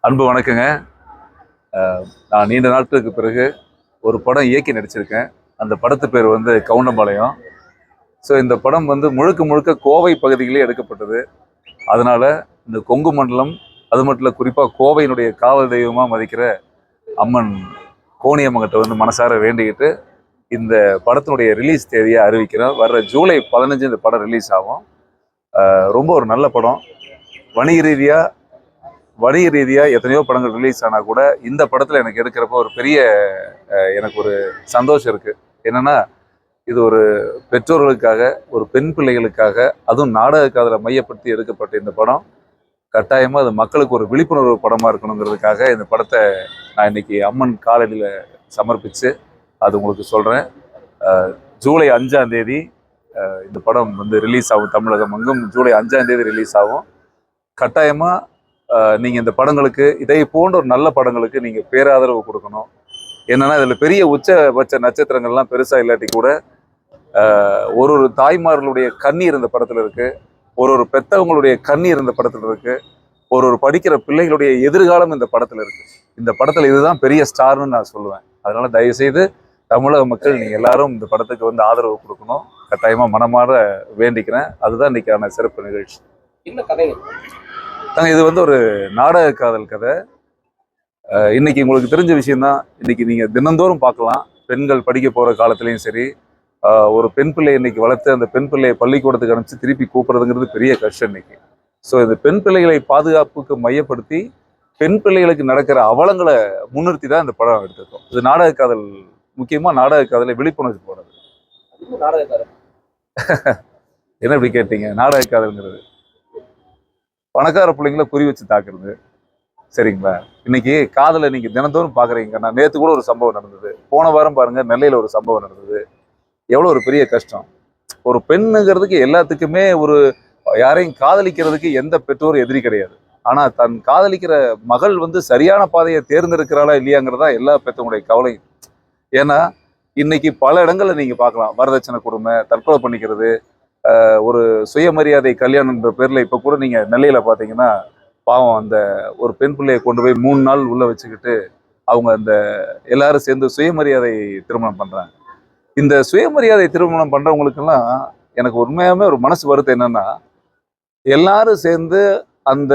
அன்பு வணக்கங்க. நான் நீண்ட நாட்களுக்கு பிறகு ஒரு படம் இயக்கி நடிச்சிருக்கேன். அந்த படத்து பேர் வந்து கவுண்டம்பாளையம். ஸோ இந்த படம் வந்து முழுக்க முழுக்க கோவை பகுதியிலே எடுக்கப்பட்டது. அதனால இந்த கொங்கு மண்டலம், அது மட்டும் இல்லை, குறிப்பாக கோவையினுடைய காவல் தெய்வமாக மதிக்கிற அம்மன் கோணியம்மங்கிட்ட வந்து மனசார வேண்டிக்கிட்டு இந்த படத்தினுடைய ரிலீஸ் தேதியை அறிவிக்கிறேன். வர்ற ஜூலை 15 இந்த படம் ரிலீஸ் ஆகும். ரொம்ப ஒரு நல்ல படம். வணிக ரீதியாக வணிக ரீதியாக எத்தனையோ படங்கள் ரிலீஸ் ஆனால் கூட இந்த படத்தில் எனக்கு எடுக்கிறப்ப ஒரு பெரிய எனக்கு ஒரு சந்தோஷம் இருக்குது. என்னென்னா, இது ஒரு பெற்றோர்களுக்காக, ஒரு பெண் பிள்ளைகளுக்காக, அதுவும் நாடக காதலை மையப்படுத்தி எடுக்கப்பட்ட இந்த படம் கட்டாயமாக அது மக்களுக்கு ஒரு விழிப்புணர்வு படமாக இருக்கணுங்கிறதுக்காக இந்த படத்தை நான் இன்னைக்கு அம்மன் காலடியில் சமர்ப்பித்து அது உங்களுக்கு சொல்கிறேன். ஜூலை 5ஆம் தேதி இந்த படம் வந்து ரிலீஸ் ஆகும். தமிழகம் எங்கும் ஜூலை 5ஆம் தேதி ரிலீஸ் ஆகும். கட்டாயமாக நீங்கள் இந்த படங்களுக்கு, இதை போன்ற ஒரு நல்ல படங்களுக்கு நீங்கள் பேராதரவு கொடுக்கணும். என்னன்னா, இதில் பெரிய உச்சபட்ச நட்சத்திரங்கள்லாம் பெருசாக இல்லாட்டி கூட ஒரு ஒரு தாய்மார்களுடைய கண்ணீர் இந்த படத்தில் இருக்குது. ஒரு ஒரு பெற்றவங்களுடைய கண்ணீர் இந்த படத்தில் இருக்குது. ஒரு ஒரு படிக்கிற பிள்ளைகளுடைய எதிர்காலம் இந்த படத்தில் இருக்குது. இந்த படத்தில் இதுதான் பெரிய ஸ்டார்னு நான் சொல்லுவேன். அதனால் தயவுசெய்து தமிழக மக்கள் நீங்கள் எல்லாரும் இந்த படத்துக்கு வந்து ஆதரவு கொடுக்கணும். கட்டாயமாக மனமாற வேண்டிக்கிறேன். அதுதான் இன்னைக்கான சிறப்பு நிகழ்ச்சி. என்ன கதை? இது வந்து ஒரு நாடக காதல் கதை. இன்னைக்கு உங்களுக்கு தெரிஞ்ச விஷயம்தான். இன்னைக்கு நீங்கள் தினந்தோறும் பார்க்கலாம். பெண்கள் படிக்க போகிற காலத்துலேயும் சரி, ஒரு பெண் பிள்ளை இன்னைக்கு வளர்த்து அந்த பெண் பிள்ளையை பள்ளிக்கூடத்துக்கு அனுப்பிச்சு திருப்பி கூப்பிட்றதுங்கிறது பெரிய கஷ்டம் இன்னைக்கு. ஸோ இந்த பெண் பிள்ளைகளை பாதுகாப்புக்கு மையப்படுத்தி பெண் பிள்ளைகளுக்கு நடக்கிற அவலங்களை முன்னிறுத்தி தான் இந்த படம் எடுத்திருக்கோம். இது நாடக காதல், முக்கியமாக நாடக காதலை விழிப்புணர்வு போகிறது. என்ன இப்படி கேட்டீங்க? நாடக காதல்ங்கிறது பணக்கார பிள்ளைங்கள குறி வச்சு தாக்குறது, சரிங்களா? இன்னைக்கு காதலை நீங்க தினந்தோறும் பாக்குறீங்க. நான் நேற்று கூட ஒரு சம்பவம் நடந்தது. போன வாரம் பாருங்க, நெல்லையில ஒரு சம்பவம் நடந்தது. எவ்வளவு ஒரு பெரிய கஷ்டம். ஒரு பெண்ணுங்கிறதுக்கு எல்லாத்துக்குமே ஒரு யாரையும் காதலிக்கிறதுக்கு எந்த பெற்றோரும் எதிரி கிடையாது. ஆனா தன் காதலிக்கிற மகள் வந்து சரியான பாதையை தேர்ந்தெடுக்கிறாளா இல்லையாங்கிறதா எல்லா பெற்றவங்களுடைய கவலையும். ஏன்னா இன்னைக்கு பல இடங்கள்ல நீங்க பார்க்கலாம், வரதட்சணை கொடுமை, தற்கொலை பண்ணிக்கிறது, ஒரு சுயமரியாதை கல்யாணம்ன்ற பேர்ல இப்ப கூட நீங்க நெல்லையில பாத்தீங்கன்னா, பாவம் அந்த ஒரு பெண் பிள்ளையை கொண்டு போய் 3 நாள் உள்ள வச்சுக்கிட்டு அவங்க அந்த எல்லாரும் சேர்ந்து சுயமரியாதை திருமணம் பண்றாங்க. இந்த சுயமரியாதை திருமணம் பண்றவங்களுக்கெல்லாம் எனக்கு உண்மையாவே ஒரு மனசு வருத்தம் என்னன்னா, எல்லாரும் சேர்ந்து அந்த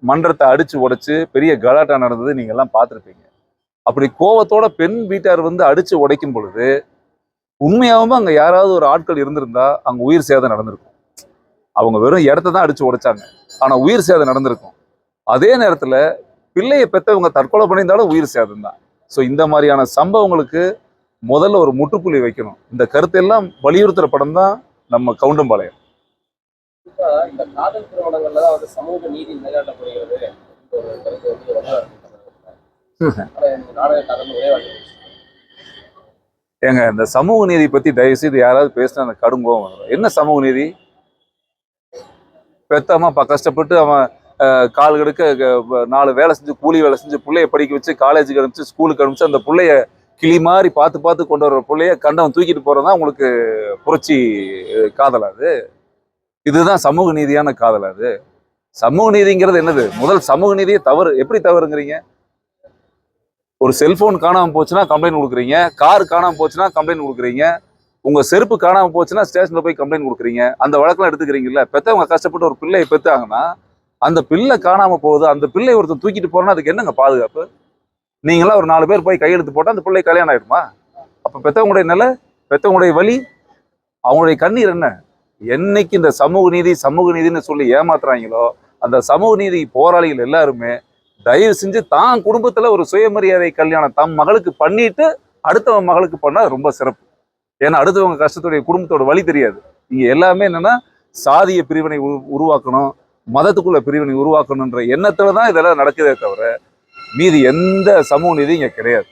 மன்றத்தை அடிச்சு உடைச்சு பெரிய கலாட்டா நடந்தது நீங்க எல்லாம் பார்த்துருப்பீங்க. அப்படி கோவத்தோட பெண் வீட்டார் வந்து அடிச்சு உடைக்கும் பொழுது உண்மையாகவும் அங்க யாராவது ஒரு ஆட்கள் இருந்திருந்தா அங்க உயிர் சேதம் நடந்திருக்கும். அவங்க வெறும் இடத்த தான் அடிச்சு உடைச்சாங்க, ஆனா உயிர் சேதம் நடந்திருக்கும். அதே நேரத்துல பிள்ளையை பெற்றவங்க தற்கொலை பண்ணியிருந்தாலும் உயிர் சேதம் தான். ஸோ இந்த மாதிரியான சம்பவங்களுக்கு முதல்ல ஒரு முற்றுப்புள்ளி வைக்கணும். இந்த கருத்தெல்லாம் வலியுறுத்துற படம் தான் நம்ம கவுண்டம்பாளையம். இந்த காதல் திருமணங்கள்ல தான் வந்து சமூக நீதி நிலைநாட்டப்படுகிறது. ஏங்க, இந்த சமூக நீதி பத்தி தயவு செய்து யாராவது பேசினா அந்த கடுங்கோவம் வரும். என்ன சமூக நீதி? பெத்தம்மா கஷ்டப்பட்டு அவன் கால் கெடுக்க 4 வேலை செஞ்சு, கூலி வேலை செஞ்சு பிள்ளைய படிக்க வச்சு காலேஜுக்கு அனுப்பிச்சு ஸ்கூலுக்கு அனுப்பிச்சு அந்த பிள்ளைய கிளி மாதிரி பார்த்து பார்த்து கொண்டு வர பிள்ளைய கண்டவன் தூக்கிட்டு போறதா உங்களுக்கு புரட்சி காதலாது? இதுதான் சமூக நீதியான காதலாது? சமூக நீதிங்கிறது என்னது? முதல் சமூக நீதியே தவறு. எப்படி தவறுங்கிறீங்க? ஒரு செல்போன் காணாம போச்சுன்னா கம்ப்ளைண்ட் கொடுக்குறீங்க, கார் காணாம போச்சுன்னா கம்ப்ளைண்ட் கொடுக்குறீங்க, உங்க செருப்பு காணாம போச்சுன்னா ஸ்டேஷன்ல போய் கம்ப்ளைண்ட் கொடுக்குறீங்க. அந்த வழக்கெல்லாம் எடுத்துக்கிறீங்கல்ல. பெத்தவங்க கஷ்டப்பட்டு ஒரு பிள்ளையை பெத்தாங்கன்னா அந்த பிள்ளை காணாம போகுது, அந்த பிள்ளை ஒருத்தர் தூக்கிட்டு போறோன்னா அதுக்கு என்னங்க பாதுகாப்பு? நீங்களாம் ஒரு 4 பேர் போய் கையெழுத்து போட்டா அந்த பிள்ளை கல்யாணம் ஆயிடுமா? அப்ப பெத்தவங்களுடைய நிலை, பெத்தவங்களுடைய வலி, அவங்களுடைய கண்ணீர் என்ன? என்னைக்கு இந்த சமூக நீதின்னு சொல்லி ஏமாத்துறாங்களோ அந்த சமூக நீதி போராளிகள் எல்லாருமே தயவு செஞ்சு தான் குடும்பத்துல ஒரு சுயமரியாதை கல்யாணம் தம் மகளுக்கு பண்ணிட்டு அடுத்தவங்க மகளுக்கு பண்ணா ரொம்ப சிறப்பு. ஏன்னா அடுத்தவங்க கஷ்டத்துடைய குடும்பத்தோட வழி தெரியாது. இங்க எல்லாமே என்னன்னா, சாதிய பிரிவினை உருவாக்கணும், மதத்துக்குள்ள பிரிவினை உருவாக்கணும்ன்ற எண்ணத்துல தான் இதெல்லாம் நடக்குதே தவிர மீதி எந்த சமூக நீதி இங்க கிடையாது.